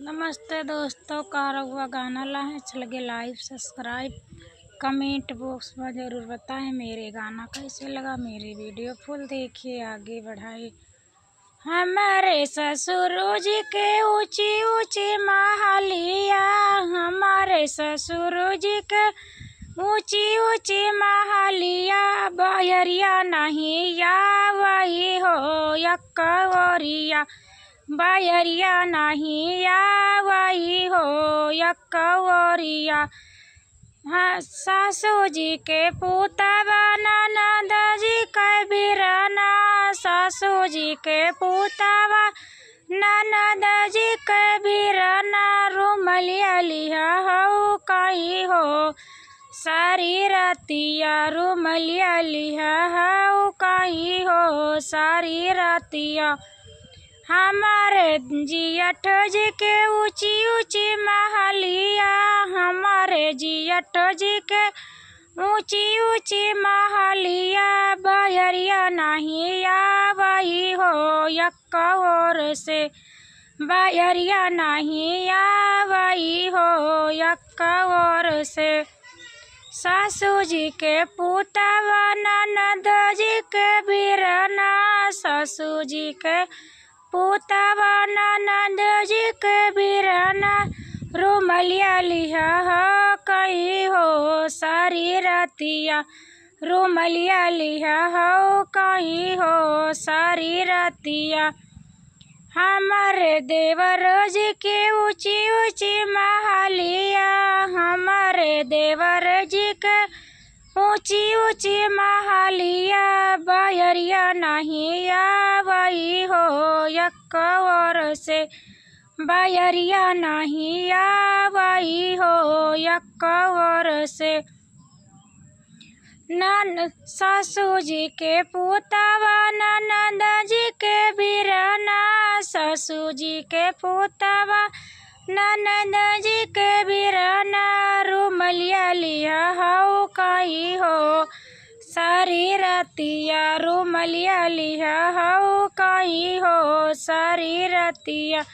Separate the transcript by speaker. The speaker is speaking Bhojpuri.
Speaker 1: नमस्ते दोस्तों, कार हुआ गाना लाए अच्छा लगे लाइक सब्सक्राइब कमेंट बॉक्स में ज़रूर बताएं मेरे गाना कैसे लगा। मेरी वीडियो फुल देखिए आगे बढ़ाए। हमारे ससुर जी के ऊंची ऊंची महलिया, हमारे ससुर जी के ऊंची ऊंची महलिया, बहरिया नहीं या वही हो यकवरिया, बहरिया नहीं या वही हो यकवरिया। हाँ, सासू जी के पुतवा ननद जी के बिरना, सासू जी के पुतवा ननद जी के बिरना, रुमलिया लिया हो कहीं हो सारी रातिया, रुमलिया लिया हो कहीं हो सारी रातिया। हमारे जियठ जी के ऊंची ऊंची महलिया, हमारे जियठ जी के ऊंची ऊंची महलिया, बहरिया नहीं या वही हो यकवर से, बहरिया नहीं या वही हो यकवर से। सासू जी के पुतवा ननद जी के बिरना, सासू जी के पुतवा ननद जी के बिरना, रुमलिया लिया हो कहीं हो सारी रातिया, रुमलिया लिया हो कहीं हो सारी रातिया। हमारे देवर जी के ऊंची ऊंची महलिया, हमारे देवर जी के ऊंची ऊंची महलिया, बहरिया नहीं या वही हो यकवर से, बहरिया नहीं या वही हो यकवर से। नन सासू जी के पुतवा ननद जी के बिरना, सासू जी के पुतवा ननद जी के बिरना, रुमलिया लिया हो कहीं हो सारी रातिया, रुमलिया लिया हो कहीं हो सारी रातिया।